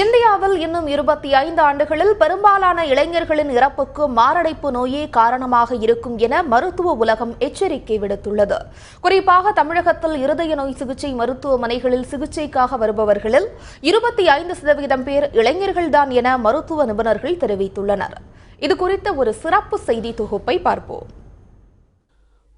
இந்தியாவில் இன்னும் 25 ஆண்டுகளில் பெரும்பாலான இளைஞர்களின் இறப்புக்கு மாரடைப்பு நோயே காரணமாக இருக்கும் என மருத்துவ உலகம் எச்சரிக்கை விடுத்துள்ளது. குறிப்பாக தமிழகத்தில் இருதய நோய் சிகிச்சை மருத்துவமனைகளில் சிகிச்சைக்காக வருபவர்களில் 25% பேர் இளைஞர்கள்தான் என மருத்துவ நிபுணர்கள் தெரிவித்துள்ளனர். இதுகுறித்த ஒரு சிறப்பு செய்தி தொகுப்பை பார்ப்போம்.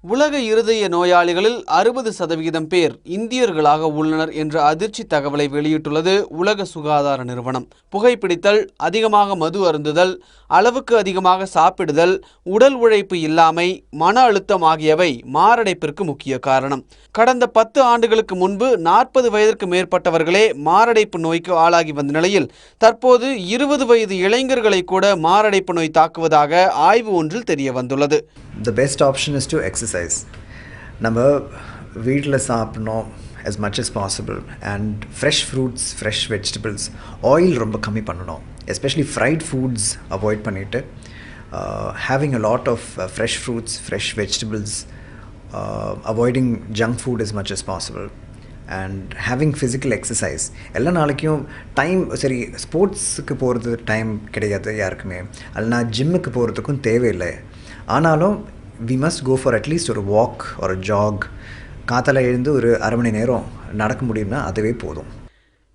உலக இருதய நோயாளிகளில் 60% பேர் இந்தியர்களாக உள்ளனர் என்ற அதிர்ச்சி தகவலை வெளியிட்டுள்ளது உலக சுகாதார நிறுவனம். புகைப்பிடித்தல், அதிகமாக மது அருந்துதல், அளவுக்கு அதிகமாக சாப்பிடுதல், உடல் உழைப்பு இல்லாமை, மன அழுத்தம் ஆகியவை மாரடைப்பிற்கு முக்கிய காரணம். கடந்த 10 ஆண்டுகளுக்கு முன்பு 40 வயதிற்கு மேற்பட்டவர்களே மாரடைப்பு நோய்க்கு ஆளாகி வந்த நிலையில் தற்போது 20 வயது இளைஞர்களை கூட மாரடைப்பு நோய் தாக்குவதாக ஆய்வு ஒன்றில் தெரிய வந்துள்ளது. The best option is to exercise. நம்ம வீட்டில் சாப்பிடணும் as much as possible and fresh fruits, fresh vegetables, oil ரொம்ப கம்மி பண்ணணும், especially fried foods avoid பண்ணிட்டு having a lot of fresh fruits, fresh vegetables, avoiding junk food as much as possible and having physical exercise. எல்லா நாளைக்கும் time சரி ஸ்போர்ட்ஸுக்கு போகிறது time கிடையாது யாருக்குமே, இல்லைனா ஜிம்முக்கு போகிறதுக்கும் தேவையில்லை. ஆனாலும் we must go for at least ஒரு வாக் ஒரு ஜாக். காத்தால எழுந்து ஒரு அரை மணி நேரம் நடக்க முடியும்னா அதுவே போதும்.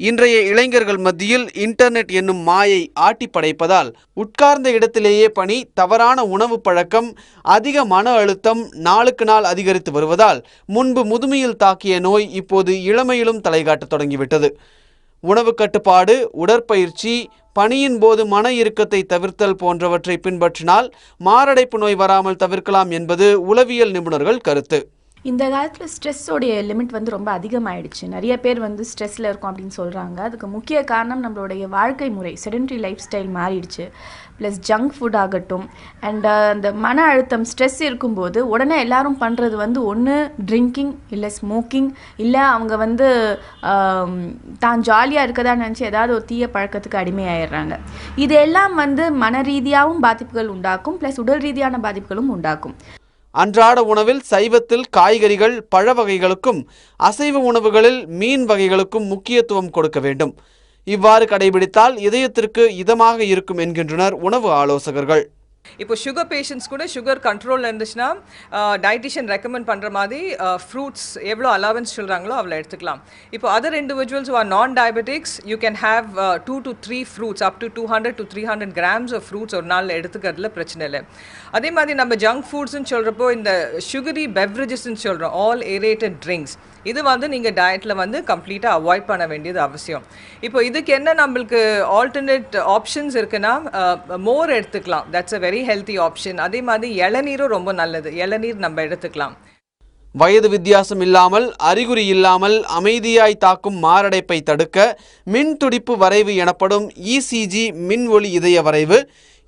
இன்றைய இளைஞர்கள் மத்தியில் இன்டர்நெட் என்னும் மாயை ஆட்டி படைப்பதால் உட்கார்ந்த இடத்திலேயே பணி, தவறான உணவு பழக்கம், அதிக மன அழுத்தம் நாளுக்கு நாள் அதிகரித்து வருவதால் முன்பு முதுமையில் தாக்கிய நோய் இப்போது இளமையிலும் தலைகாட்ட தொடங்கிவிட்டது. உணவு கட்டுப்பாடு, உடற்பயிற்சி, பணியின் போது மன இறுக்கத்தை தவிர்த்தல் போன்றவற்றை பின்பற்றினால் மாரடைப்பு நோய் வராமல் தவிர்க்கலாம் என்பது உளவியல் நிபுணர்கள் கருத்து. இந்த காலத்தில் ஸ்ட்ரெஸ்ஸோடைய லிமிட் ரொம்ப அதிகமாகிடுச்சு. நிறைய பேர் ஸ்ட்ரெஸ்ஸில் இருக்கும் அப்படின்னு சொல்கிறாங்க. அதுக்கு முக்கிய காரணம் நம்மளுடைய வாழ்க்கை முறை, செடென்ட்ரி லைஃப் ஸ்டைல் மாறிடுச்சு. ப்ளஸ் ஜங்க் ஃபுட் ஆகட்டும் அண்ட் அந்த மன அழுத்தம் ஸ்ட்ரெஸ் இருக்கும்போது உடனே எல்லாரும் பண்ணுறது ஒன்று ட்ரிங்கிங், இல்லை ஸ்மோக்கிங், இல்லை அவங்க தான் ஜாலியாக இருக்கதா நினச்சி ஏதாவது ஒரு தீய பழக்கத்துக்கு அடிமையாயிடுறாங்க. இதெல்லாம் மன ரீதியாகவும் பாதிப்புகள் உண்டாக்கும், ப்ளஸ் உடல் ரீதியான பாதிப்புகளும் உண்டாக்கும். அன்றாட உணவில் சைவத்தில் காய்கறிகள், பழ வகைகளுக்கும் அசைவ உணவுகளில் மீன் வகைகளுக்கும் முக்கியத்துவம் கொடுக்க வேண்டும். இவ்வாறு கடைபிடித்தால் இதயத்திற்கு இதமாக இருக்கும் என்கின்றனர் உணவு ஆலோசகர்கள். இப்போ சுகர் பேஷண்ட்ஸ் கூட சுகர் கண்ட்ரோலில் இருந்துச்சுன்னா டயட்டிஷியன் ரெக்கமெண்ட் பண்ணுற மாதிரி ஃப்ரூட்ஸ் எவ்வளோ அலவன்ஸ் சொல்கிறாங்களோ அவ்வளோ எடுத்துக்கலாம். இப்போ other individuals are non diabetics you can have 2 to 3 fruits up to 200 to 300 grams of fruits ஒரு நாளில் எடுத்துக்கிறதுல பிரச்சனை இல்லை. அதே மாதிரி நம்ம ஜங்க் ஃபுட்ஸ்ன்னு சொல்கிறப்போ இந்த சுகரி பெவரேஜஸ்ன்னு சொல்கிறோம், ஆல் ஏரேட்டட் ட்ரிங்க்ஸ், இது நீங்கள் டயட்டில் கம்ப்ளீட்டாக அவாய்ட் பண்ண வேண்டியது அவசியம். இப்போ இதுக்கு என்ன நம்மளுக்கு ஆல்டர்னேட் ஆப்ஷன்ஸ் இருக்குன்னா மோர் எடுத்துக்கலாம், that's a very healthy option. அதே மாதிரி இளநீரும் ரொம்ப நல்லது, இளநீர் நம்ம எடுத்துக்கலாம். வயது வித்தியாசம் இல்லாமல், அறிகுறி இல்லாமல் அமைதியாய் தாக்கும் மாரடைப்பை தடுக்க மின் துடிப்பு வரைவு எனப்படும் இசிஜி, மின் ஒளி இதய வரைவு,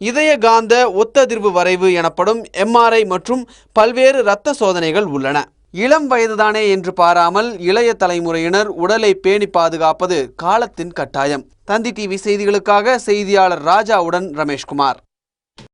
இதய காந்த ஒத்ததிர்வு வரைவு எனப்படும் எம்ஆர்ஐ மற்றும் பல்வேறு இரத்த சோதனைகள் உள்ளன. இளம் வயதுதானே என்று பாராமல் இளைய தலைமுறையினர் உடலை பேணி பாதுகாப்பது காலத்தின் கட்டாயம். தந்தி டிவி செய்திகளுக்காக செய்தியாளர் ராஜாவுடன் ரமேஷ்குமார்.